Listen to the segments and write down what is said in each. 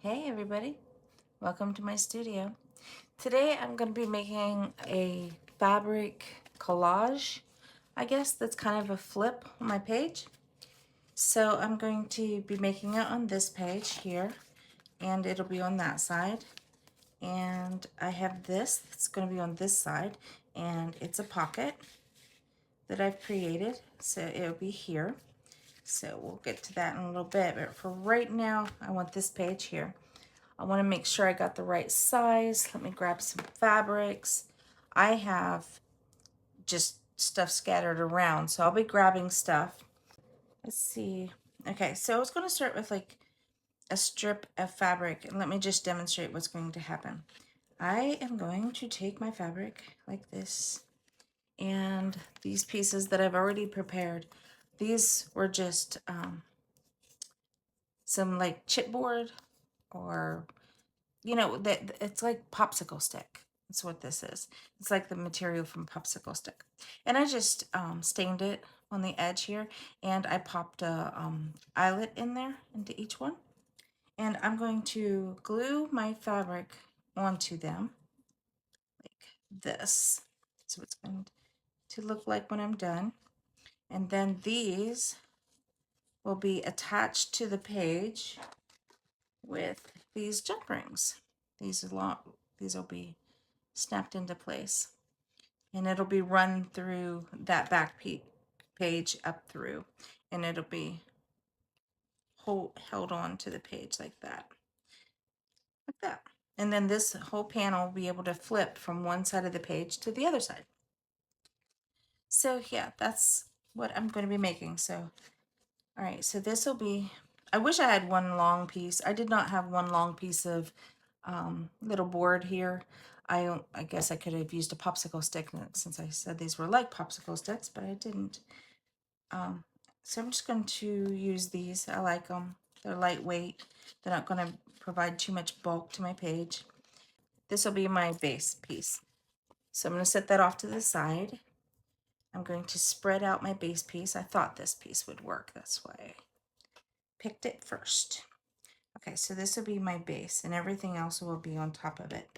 Hey everybody, welcome to my studio. Today I'm going to be making a fabric collage. I guess that's kind of a flip on my page. So I'm going to be making it on this page here, and it'll be on that side. And I have this that's going to be on this side, and it's a pocket that I've created, so it'll be here. So we'll get to that in a little bit, but for right now I want this page here. I want to make sure I got the right size. Let me grab some fabrics. I have just stuff scattered around, so I'll be grabbing stuff. Let's see. Okay, so I was going to start with like a strip of fabric, and let me just demonstrate what's going to happen. I am going to take my fabric like this, and these pieces that I've already prepared, these were just some like chipboard, or that it's like popsicle stick. That's what this is. It's like the material from popsicle stick. And I just stained it on the edge here, and I popped a eyelet in there into each one. And I'm going to glue my fabric onto them like this. So it's going to look like when I'm done. And then these will be attached to the page with these jump rings. These will be snapped into place, and it'll be run through that back page up through, and it'll be held on to the page like that. And then this whole panel will be able to flip from one side of the page to the other side. So yeah, that's what I'm going to be making. So all right, so this will be, I wish I had one long piece. I did not have one long piece of little board here. I guess I could have used a popsicle stick since I said these were like popsicle sticks, but I didn't. So I'm just going to use these. I like them. They're lightweight. They're not going to provide too much bulk to my page. This will be my base piece. So I'm going to set that off to the side. I'm going to spread out my base piece. I thought this piece would work. That's why I picked it first. Okay, so this will be my base, and everything else will be on top of it.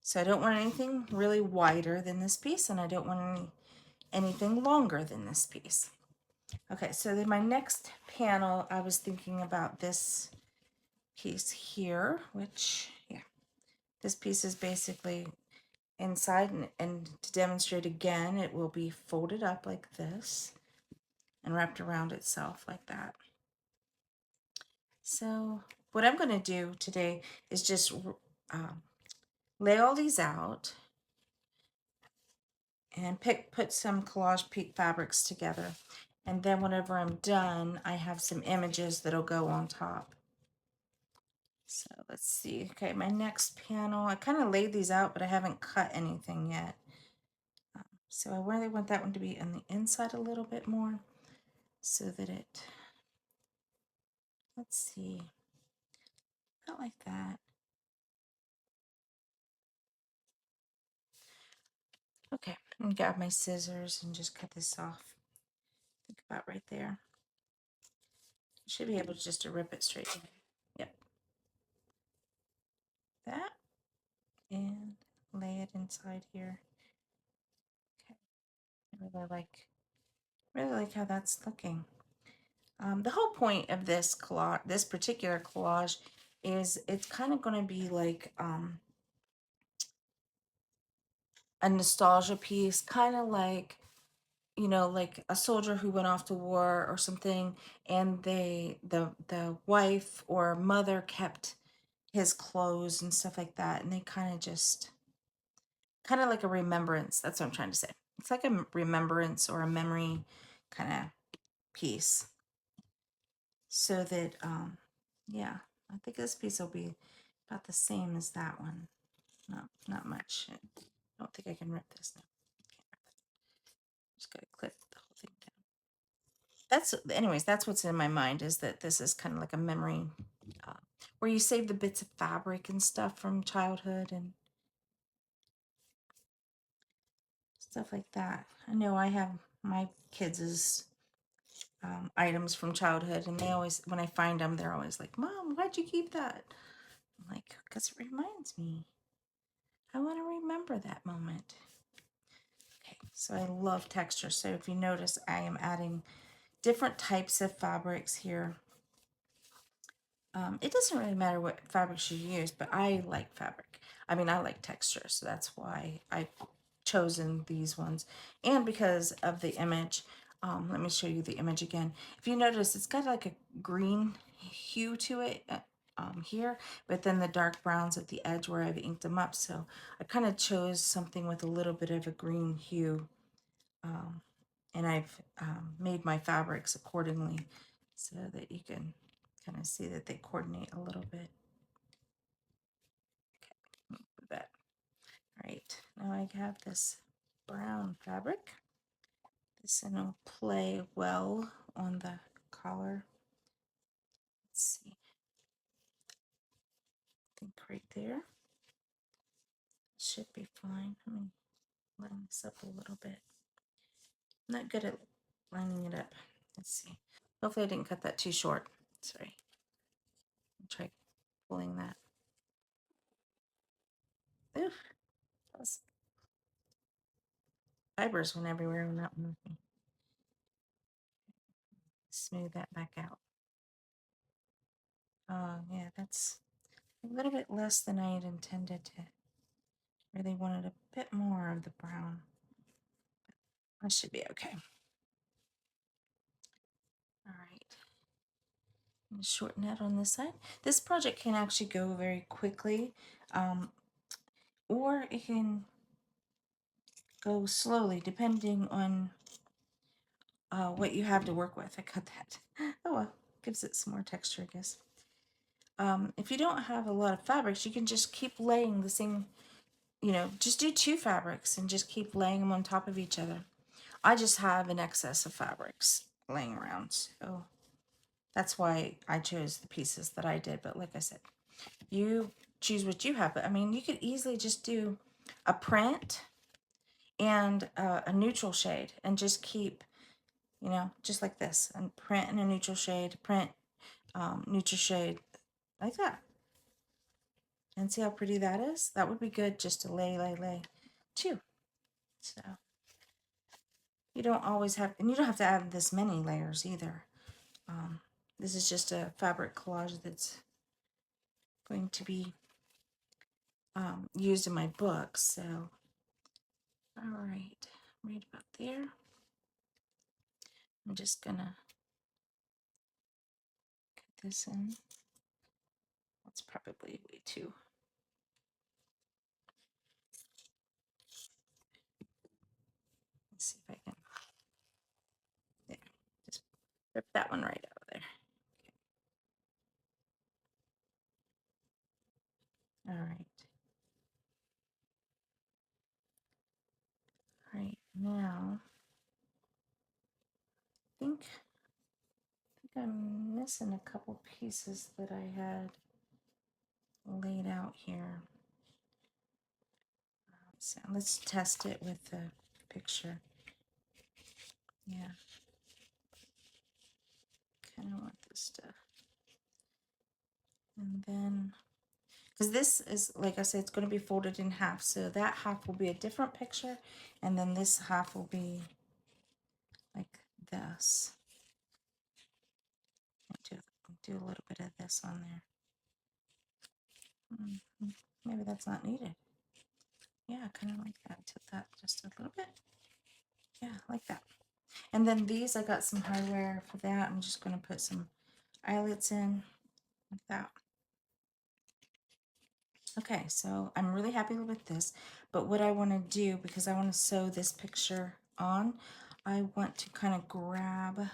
So I don't want anything really wider than this piece, and I don't want anything longer than this piece. Okay, so then my next panel, I was thinking about this piece here, which, yeah, this piece is basically inside, and to demonstrate again, it will be folded up like this and wrapped around itself like that. So what I'm going to do today is just lay all these out and put some collage fabrics together. And then whenever I'm done, I have some images that'll go on top. So let's see. Okay, my next panel, I kind of laid these out, but I haven't cut anything yet. So I really want that one to be on the inside a little bit more so that it, let's see, not like that. Okay, I'm gonna grab my scissors and just cut this off. I think about right there. Should be able just to rip it straight in. Yep. That, and lay it inside here. Okay. I really like how that's looking. The whole point of this collage, this particular collage, is it's kind of going to be like a nostalgia piece, kind of like, like a soldier who went off to war or something, and the wife or mother kept his clothes and stuff like that, and they kind of like a remembrance. That's what I'm trying to say. It's like a remembrance or a memory kind of piece. So that, yeah, I think this piece will be about the same as that one. No, not much. I don't think I can rip this now. Just gotta clip the whole thing down. Anyways, that's what's in my mind, is that this is kind of like a memory uh, where you save the bits of fabric and stuff from childhood and stuff like that. I know I have my kids' items from childhood, and they always, when I find them, they're always like, "Mom, why'd you keep that?" I'm like, "Because it reminds me. I want to remember that moment." Okay, so I love texture. So if you notice, I am adding different types of fabrics here. It doesn't really matter what fabrics you use, but I like fabric. I mean, I like texture, so that's why I've chosen these ones. And because of the image, let me show you the image again. If you notice, it's got like a green hue to it here, but then the dark browns at the edge where I've inked them up. So I kind of chose something with a little bit of a green hue. And I've made my fabrics accordingly so that you can kind of see that they coordinate a little bit. Okay, move that. All right, now I have this brown fabric. This one will play well on the collar. Let's see, I think right there should be fine. Let me line this up a little bit. I'm not good at lining it up. Let's see. Hopefully I didn't cut that too short. Sorry. I'll try pulling that. Oof, those fibers went everywhere on that one. Smooth that back out. Oh, yeah, that's a little bit less than I had intended to. Really wanted a bit more of the brown. That should be okay. All right. Shorten that on this side. This project can actually go very quickly, or it can go slowly depending on what you have to work with. I cut that. Oh well, gives it some more texture, I guess. If you don't have a lot of fabrics, you can just keep laying the same, just do two fabrics and just keep laying them on top of each other. I just have an excess of fabrics laying around, so that's why I chose the pieces that I did. But like I said, you choose what you have. But I mean, you could easily just do a print and a neutral shade and just keep, just like this, and print in a neutral shade, print, neutral shade, like that. And see how pretty that is? That would be good just to lay too. So you don't always have, and you don't have to add this many layers either. This is just a fabric collage that's going to be used in my book. So, all right about there. I'm just gonna cut this in. That's probably way too. Let's see if I can. There, just rip that one right out of there. Okay. All right. All right, now I think I'm missing a couple pieces that I had laid out here. So let's test it with the picture. Yeah, kind of want this stuff. And then, because this is, like I said, it's going to be folded in half. So that half will be a different picture. And then this half will be like this. Do a little bit of this on there. Maybe that's not needed. Yeah, kind of like that. Tilt that just a little bit. Yeah, like that. And then these, I got some hardware for that. I'm just going to put some eyelets in like that. Okay, so I'm really happy with this, but what I want to do, because I want to sew this picture on, I want to kind of grab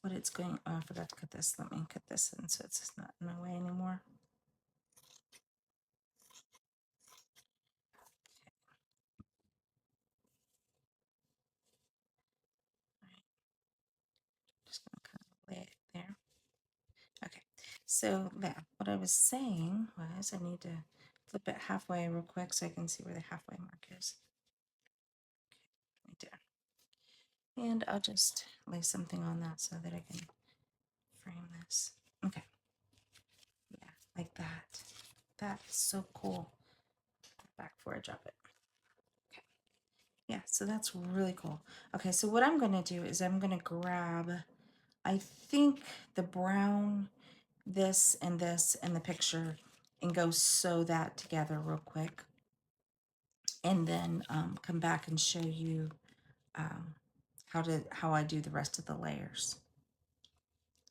what it's going, oh, I forgot to cut this. Let me cut this in so it's not in my way anymore. Just gonna kind of lay it there. Okay, so that, what I was saying was I need to flip it halfway real quick so I can see where the halfway mark is. Okay, right there. And I'll just lay something on that so that I can frame this. Okay. Yeah, like that. That is so cool. Back before I drop it. Okay. Yeah, so that's really cool. Okay, so what I'm going to do is I'm going to grab, I think, the brown, this, and the picture, and go sew that together real quick. And then come back and show you um, how I do the rest of the layers.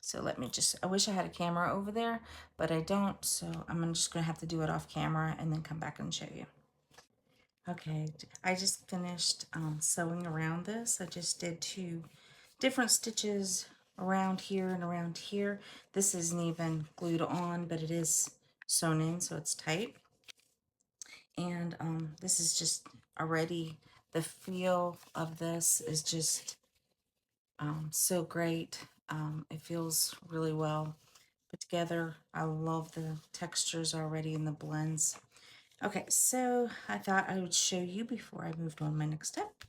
So let me just, I wish I had a camera over there, but I don't, so I'm just gonna have to do it off camera and then come back and show you. Okay, I just finished sewing around this. I just did 2 different stitches around here and around here. This isn't even glued on, but it is sewn in, so it's tight. And this is just already, the feel of this is just so great. It feels really well put together. I love the textures already in the blends. Okay, so I thought I would show you before I moved on my next step.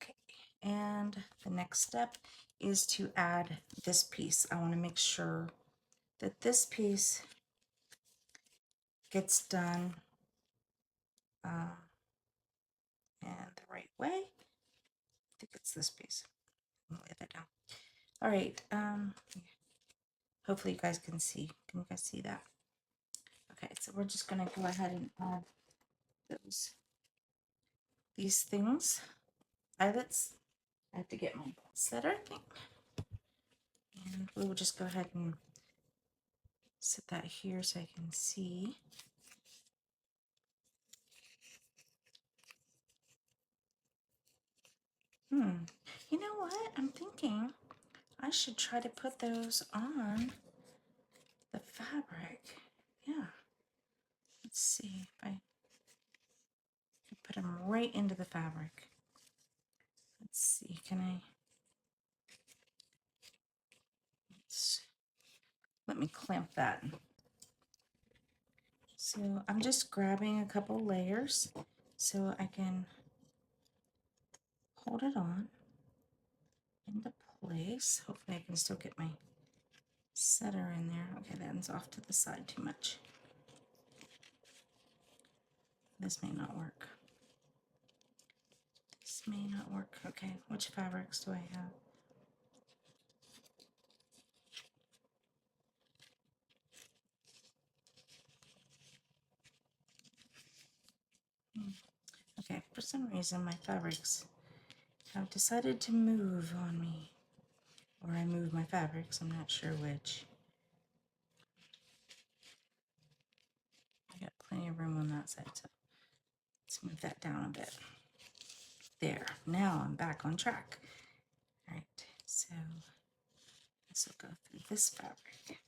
Okay, and the next step is to add this piece. I want to make sure that this piece gets done and the right way. I think it's this piece. I'll lay that down. All right, hopefully you guys can see. Can you guys see that? Okay, so we're just gonna go ahead and add these things, eyelets. I have to get my setter thing. And we will just go ahead and set that here so I can see. You know what? I'm thinking I should try to put those on the fabric. Yeah. Let's see if I can put them right into the fabric. Let's see. Can I? Let me clamp that. So I'm just grabbing a couple layers so I can hold it on into place. Hopefully I can still get my setter in there. Okay, that ends off to the side too much. This may not work. This may not work. Okay, which fabrics do I have? Okay, for some reason my fabrics have decided to move on me. Or I move my fabrics, I'm not sure which. I got plenty of room on that side, so let's move that down a bit. There, now I'm back on track. All right, so this will go through this fabric.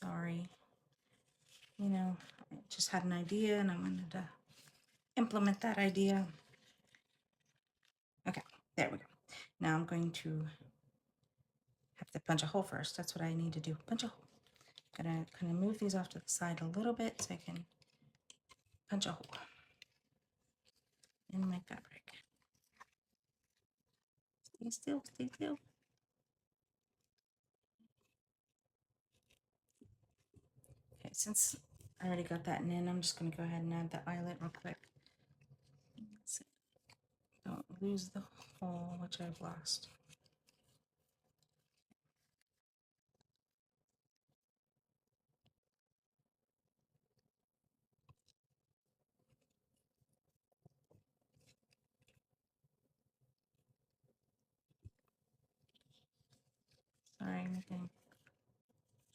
Sorry, you know, I just had an idea and I wanted to implement that idea. Okay, there we go. Now I'm going to have to punch a hole first. That's what I need to do. Punch a hole. I'm gonna kind of move these off to the side a little bit so I can punch a hole in my fabric. Stay still, stay still. Okay, since I already got that in, I'm just gonna go ahead and add the eyelet real quick. Don't lose the hole, which I've lost. Sorry, I'm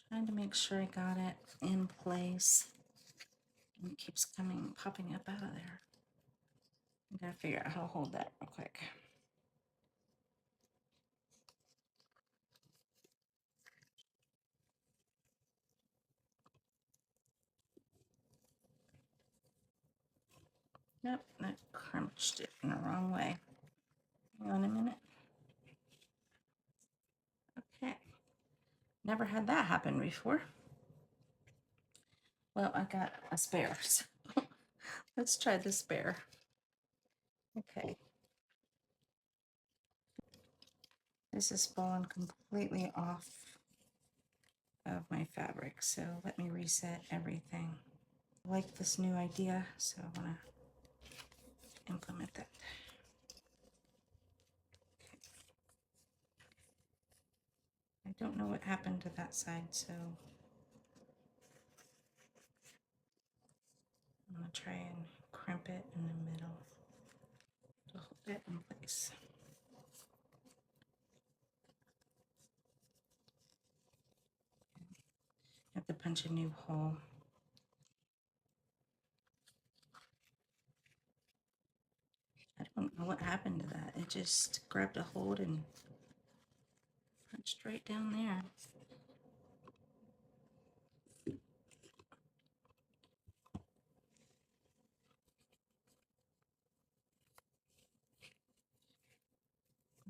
trying to make sure I got it in place. And it keeps popping up out of there. I gotta figure out how to hold that real quick. Nope, that crunched it in the wrong way. Hang on a minute. Okay. Never had that happen before. Well, I got a spare, so let's try the spare. Okay. This has fallen completely off of my fabric, so let me reset everything. I like this new idea, so I want to implement that. I don't know what happened to that side, so I'm going to try and crimp it in the middle to hold it in place. I have to punch a new hole. I don't know what happened to that. It just grabbed a hold and punched right down there.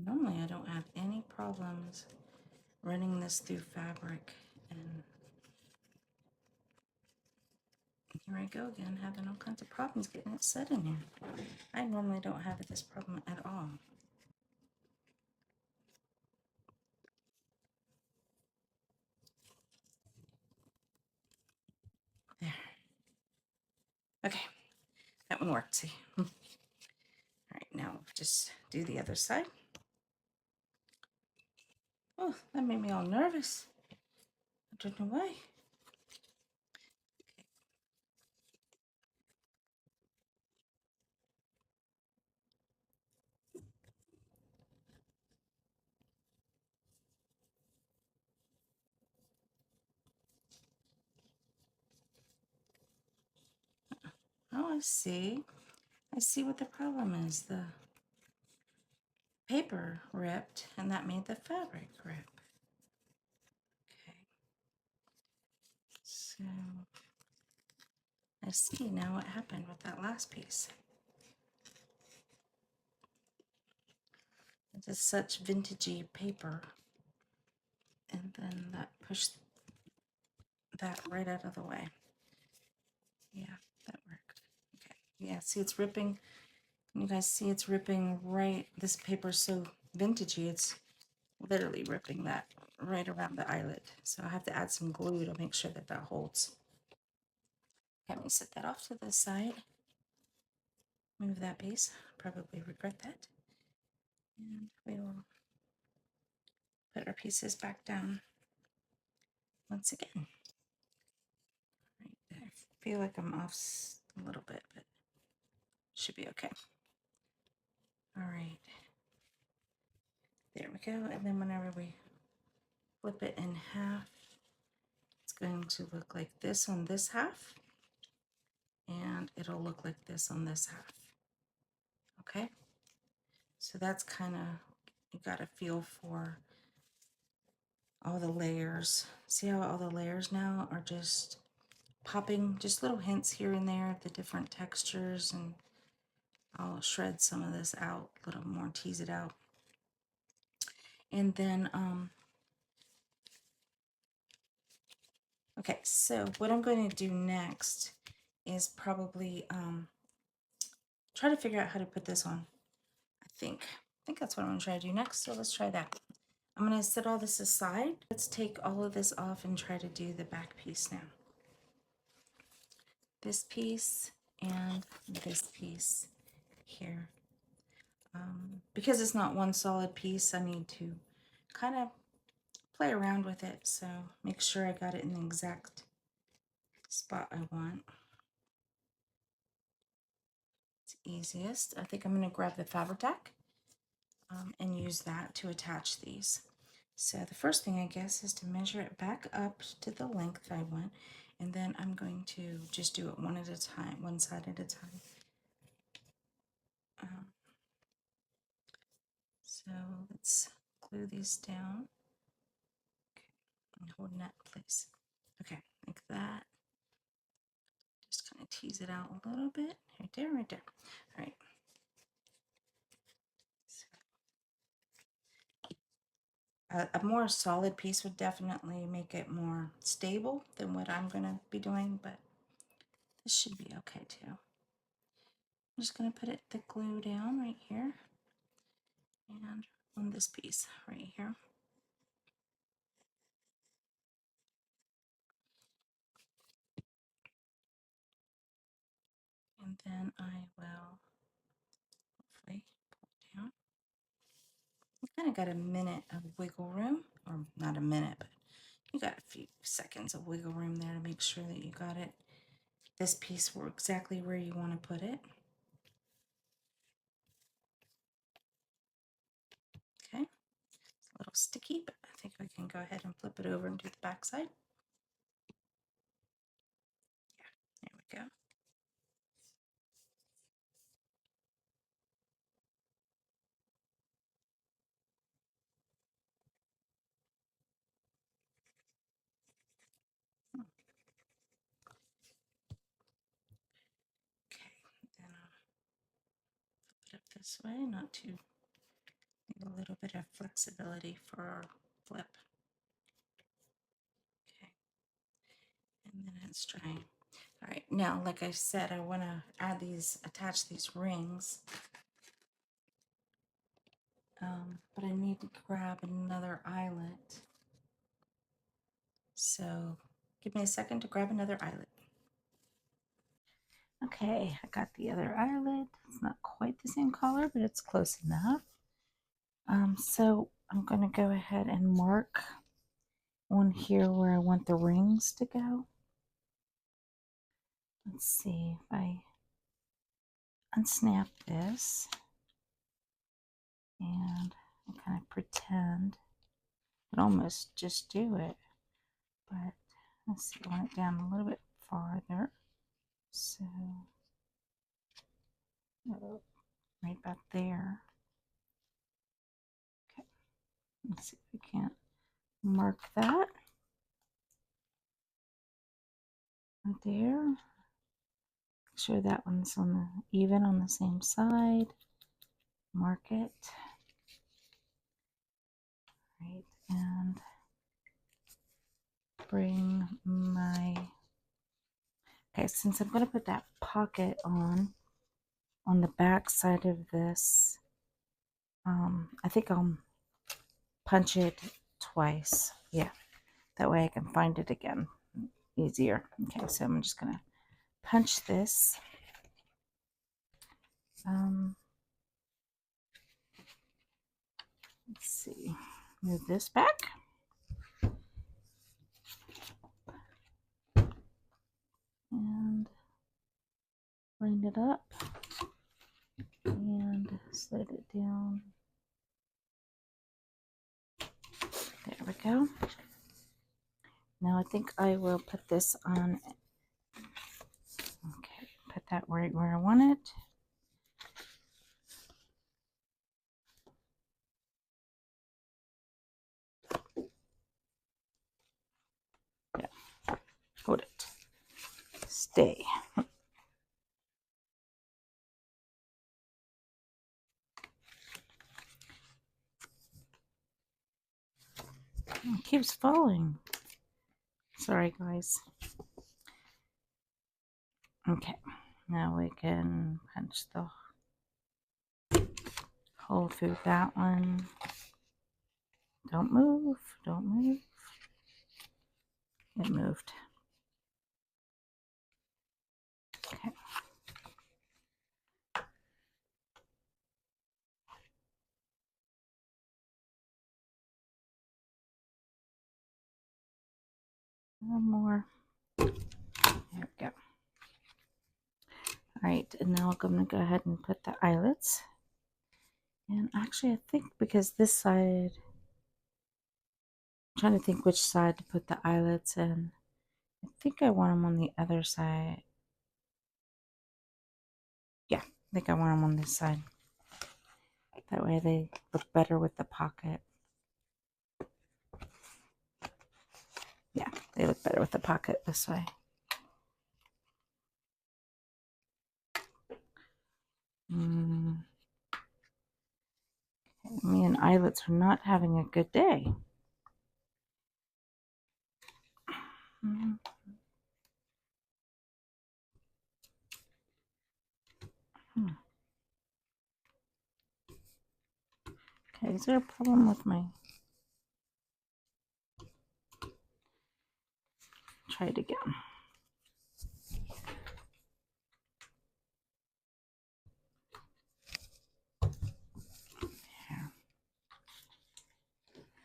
Normally I don't have any problems running this through fabric, and here I go again, having all kinds of problems getting it set in here. I normally don't have this problem at all. There. Okay, that one worked, see? All right, now just do the other side. Oh, that made me all nervous. I don't know why. Oh, I see. I see what the problem is. The paper ripped, and that made the fabric rip. Okay. So I see now what happened with that last piece. It's just such vintagey paper, and then that pushed that right out of the way. Yeah, that worked. Okay. Yeah, see it's ripping. You guys see it's ripping right. This paper is so vintagey, it's literally ripping that right around the eyelet. So I have to add some glue to make sure that that holds. Let me set that off to the side. Move that piece. Probably regret that. And we will put our pieces back down once again. Right there. I feel like I'm off a little bit, but should be okay. All right. There we go. And then whenever we flip it in half, it's going to look like this on this half, and it'll look like this on this half. Okay? So that's kind of, you got to feel for all the layers. See how all the layers now are just popping, just little hints here and there of the different textures, and I'll shred some of this out a little more, tease it out. And then, okay, so what I'm going to do next is probably try to figure out how to put this on. I think that's what I'm going to try to do next, so let's try that. I'm going to set all this aside. Let's take all of this off and try to do the back piece now. This piece and this piece here. Because it's not one solid piece, I need to kind of play around with it, so make sure I got it in the exact spot I want. It's easiest. I think I'm going to grab the fabric tack and use that to attach these. So the first thing, I guess, is to measure it back up to the length I want, and then I'm going to just do it one at a time, one side at a time. So let's glue these down. Okay, and hold that in place. Okay, like that. Just kind of tease it out a little bit. Right there, right there. All right. A more solid piece would definitely make it more stable than what I'm going to be doing, but this should be okay too. I'm just going to put the glue down right here, and on this piece right here. And then I will hopefully pull it down. You kind of got a minute of wiggle room, or not a minute, but you got a few seconds of wiggle room there to make sure that you got it, this piece exactly where you want to put it. Okay, it's a little sticky, but I think we can go ahead and flip it over and do the back side. Yeah, there we go. Okay, then I'll flip it up this way, not too, need a little bit of flexibility for our flip. Okay, and then it's drying. All right, now, like I said, I want to add these, attach these rings. But I need to grab another eyelet. So give me a second to grab another eyelet. Okay, I got the other eyelet. It's not quite the same color, but it's close enough. So I'm going to go ahead and mark on here where I want the rings to go. Let's see if I unsnap this and I kind of pretend. I could almost just do it, but let's see, I want it down a little bit farther. So right about there. Okay, let's see if we can't mark that right there. Make sure that one's on the even on the same side. Mark it. Right, and bring my, okay, since I'm going to put that pocket on the back side of this, I think I'll punch it twice. Yeah, that way I can find it again easier. Okay, so I'm just going to punch this. Let's see, move this back. And line it up and slide it down. There we go. Now I think I will put this on. Okay, put that right where I want it. Yeah, hold it. Stay. It keeps falling. Sorry, guys. Okay, now we can punch the hole through that one. Don't move. Don't move. It moved. Okay. One more. There we go. All right, and now I'm going to go ahead and put the eyelets. And actually, I think because this side, I'm trying to think which side to put the eyelets in. I think I want them on the other side. Yeah, I think I want them on this side. That way they look better with the pocket. Yeah, they look better with the pocket this way. Me and eyelets are not having a good day. Okay, is there a problem with my... Try it again. Here.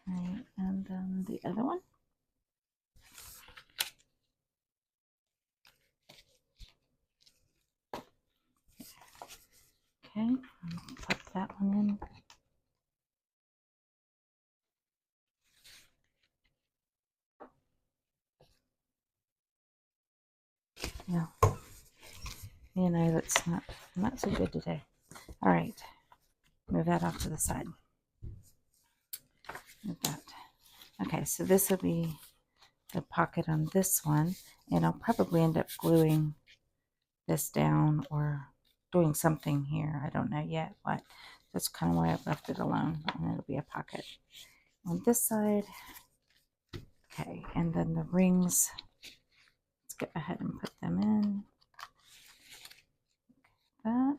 Right, and then the other one. Okay, put that one in. Yeah, you know, that's not so good today. All right, move that off to the side. Move that. Okay, so this will be the pocket on this one, and I'll probably end up gluing this down or doing something here. I don't know yet what. That's kind of why I've left it alone, and it'll be a pocket on this side. Okay, and then the rings, let's go ahead and put them in. That.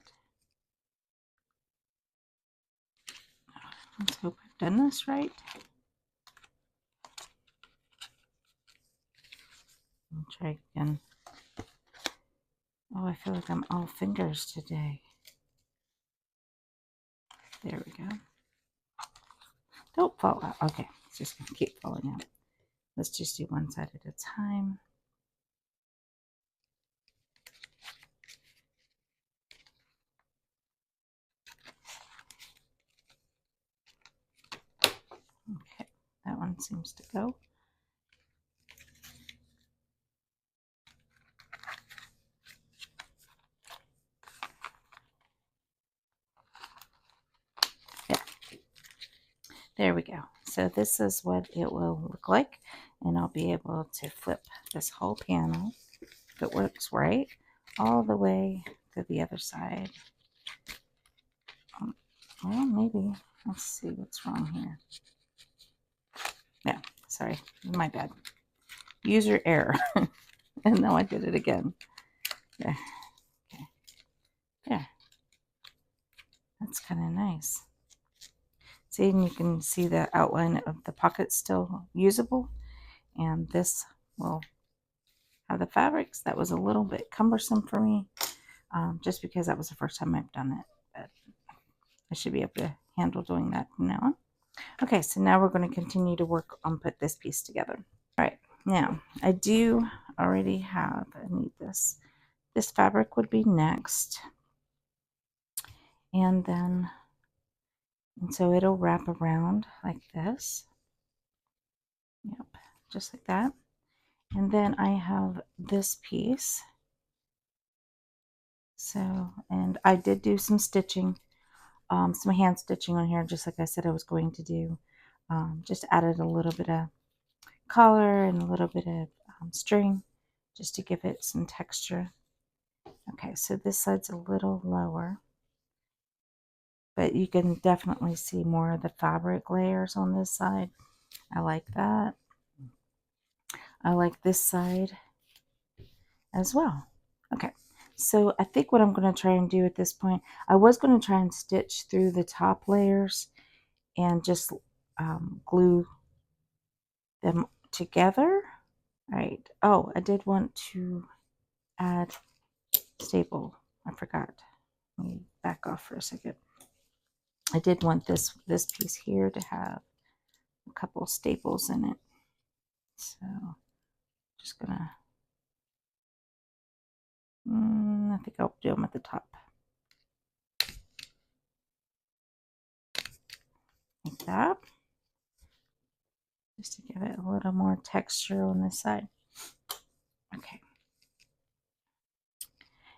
Let's hope I've done this right. I'll try again. Oh, I feel like I'm all fingers today. There we go. Don't fall out. Okay, it's just going to keep falling out. Let's just do one side at a time. Okay, that one seems to go. Yep. There we go. So this is what it will look like, and I'll be able to flip this whole panel, if it works right, all the way to the other side. Well, maybe. Let's see what's wrong here. Yeah, sorry, my bad. User error. And now I did it again. There. Okay. There. That's kind of nice. See, and you can see the outline of the pocket still usable. And this will have the fabrics. That was a little bit cumbersome for me, just because that was the first time I've done it. But I should be able to handle doing that from now on. Okay, so now we're going to continue to work on put this piece together. All right, now I do already have, I need this. This fabric would be next. And then, and so it'll wrap around like this. Yep, just like that. And then I have this piece. So, and I did do some stitching, some hand stitching on here, just like I said I was going to do. Just added a little bit of color and a little bit of string, just to give it some texture. Okay, so this side's a little lower, but you can definitely see more of the fabric layers on this side. I like that. I like this side as well. Okay, so I think what I'm going to try and do at this point, I was going to try and stitch through the top layers and just glue them together. All right. Oh, I did want to add staple. I forgot. Let me back off for a second. I did want this piece here to have a couple staples in it. So just gonna, I think I'll do them at the top. Like that. Just to give it a little more texture on this side. Okay.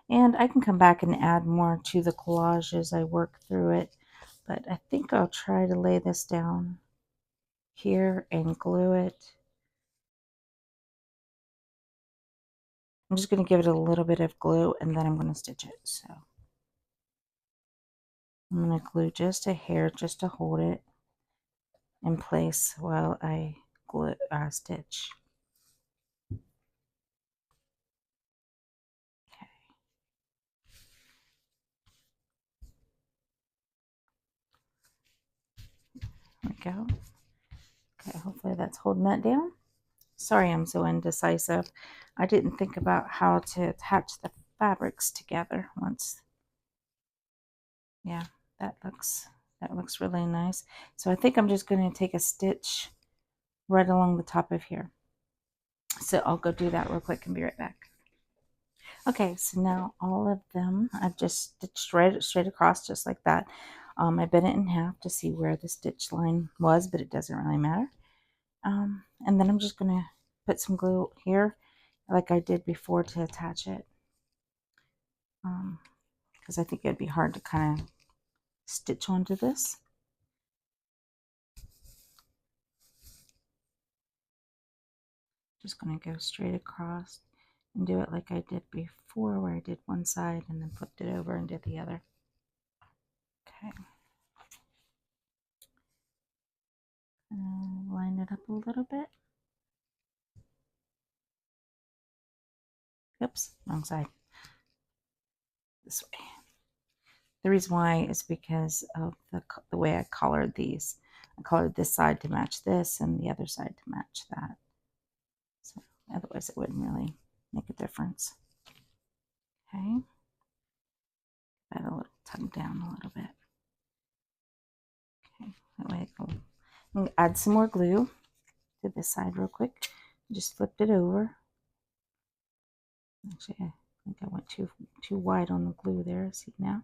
And I can come back and add more to the collage as I work through it. But I think I'll try to lay this down here and glue it. I'm just going to give it a little bit of glue and then I'm going to stitch it. So I'm going to glue just a hair just to hold it in place while I glue, stitch. Okay. go. Okay, hopefully that's holding that down. Sorry I'm so indecisive. I didn't think about how to attach the fabrics together once. Yeah, that looks really nice. So I think I'm just going to take a stitch right along the top of here. So I'll go do that real quick and be right back. Okay, so now all of them I've just stitched straight across just like that. I bent it in half to see where the stitch line was, but it doesn't really matter. And then I'm just going to put some glue here like I did before to attach it. Because I think it'd be hard to kind of stitch onto this. Just going to go straight across and do it like I did before, where I did one side and then flipped it over and did the other. Okay. Line it up a little bit. Oops, wrong side. This way. The reason why is because of the way I colored these. I colored this side to match this and the other side to match that. So otherwise it wouldn't really make a difference. Okay. Add a little tug down a little bit. Okay, that way I'm going to add some more glue to this side real quick. Just flipped it over. Actually, I think I went too wide on the glue there. See now?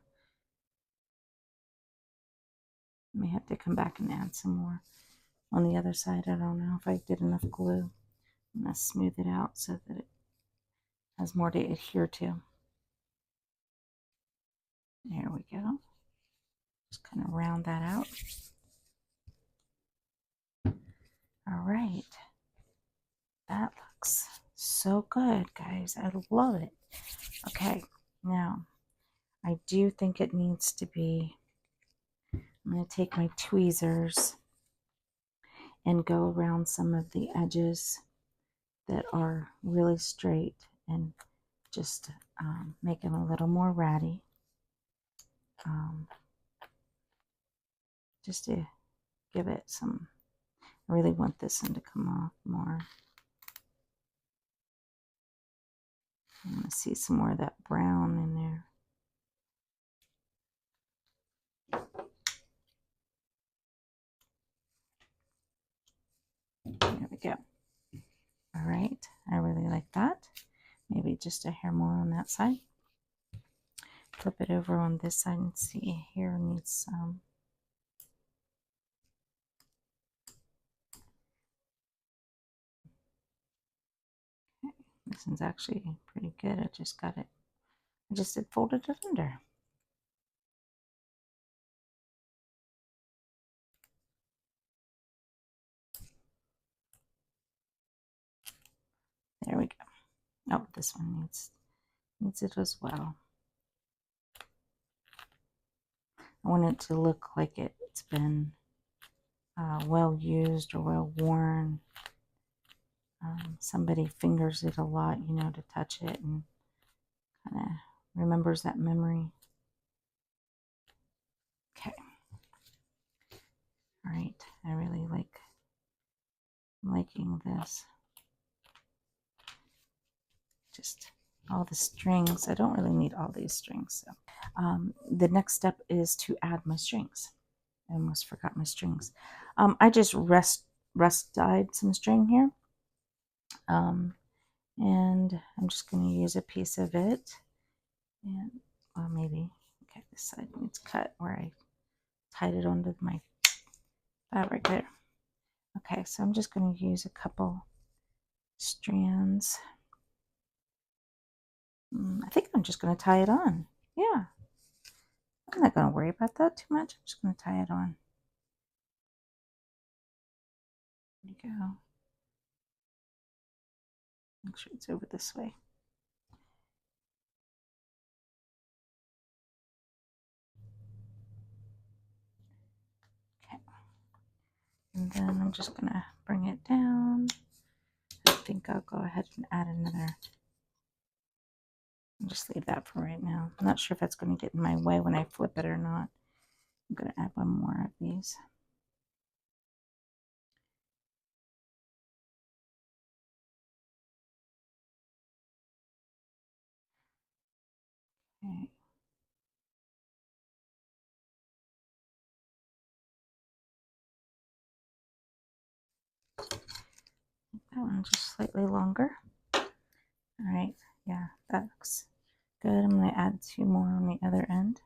I may have to come back and add some more on the other side. I don't know if I did enough glue. I'm going to smooth it out so that it has more to adhere to. There we go. Just kind of round that out. All right. That looks so good, guys. I love it. Okay, now I do think it needs to be, I'm going to take my tweezers and go around some of the edges that are really straight and just make them a little more ratty. Just to give it some, I really want this one to come off more. I want to see some more of that brown in there. There we go. All right, I really like that. Maybe just a hair more on that side. Flip it over on this side and see here needs some. Okay, this one's actually pretty good. I just did folded it under. There we go. Oh, this one needs it as well. I want it to look like it's been well used or well worn. Somebody fingers it a lot, you know, to touch it and kind of remembers that memory. Okay. All right. I really liking this. Just all the strings. I don't really need all these strings. So the next step is to add my strings. I almost forgot my strings. I just rust dyed some string here. And I'm just going to use a piece of it. And well, maybe, okay, this side needs cut where I tied it onto my fabric there. Okay, so I'm just going to use a couple strands. I think I'm just going to tie it on. Yeah. I'm not going to worry about that too much. I'm just going to tie it on. There you go. Make sure it's over this way. Okay. And then I'm just going to bring it down. I think I'll go ahead and add another. I'll just leave that for right now. I'm not sure if that's going to get in my way when I flip it or not. I'm going to add one more of these. Okay. That one just slightly longer. All right, yeah, that looks good. I'm going to add 2 more on the other end.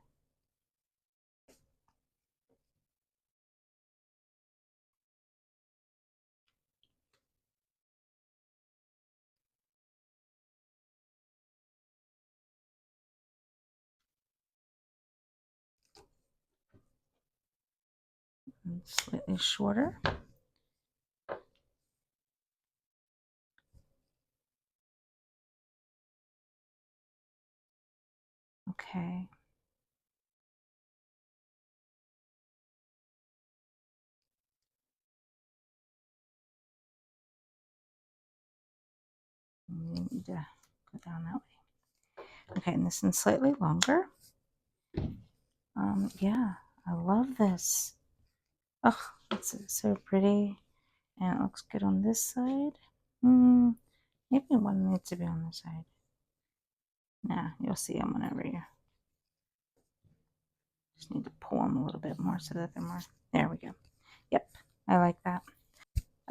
And slightly shorter. Okay. You need to go down that way. Okay, and this one's slightly longer. Yeah, I love this. Oh, it's so pretty. And it looks good on this side. Maybe one needs to be on this side. Nah, you'll see them whenever you just need to pull them a little bit more so that they're more. There we go. Yep, I like that.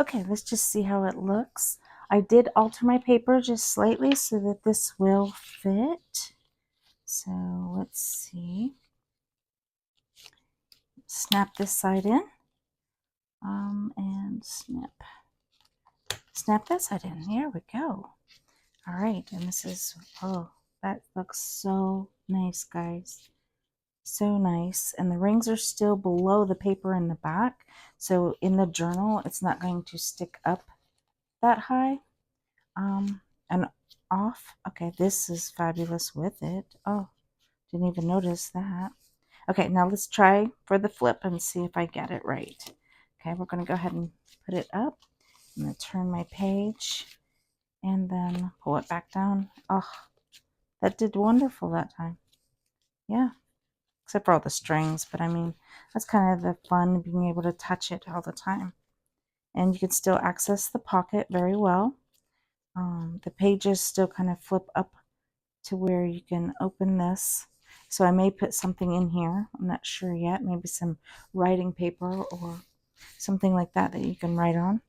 Okay, let's just see how it looks. I did alter my paper just slightly so that this will fit. So let's see. Snap this side in. And snap that side in. There we go. All right, and this is, oh, that looks so nice, guys. So nice. And the rings are still below the paper in the back. So in the journal, it's not going to stick up that high. And off. Okay, this is fabulous with it. Oh, didn't even notice that. Okay, now let's try for the flip and see if I get it right. Okay, we're going to go ahead and put it up. I'm going to turn my page and then pull it back down. Oh, that did wonderful that time. Yeah, except for all the strings, but I mean, that's kind of the fun, being able to touch it all the time. And you can still access the pocket very well. The pages still kind of flip up to where you can open this. So I may put something in here. I'm not sure yet. Maybe some writing paper or something like that that you can write on.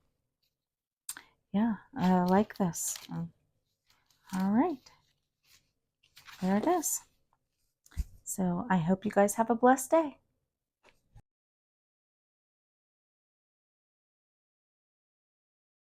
Yeah, I like this. All right. There it is. So I hope you guys have a blessed day.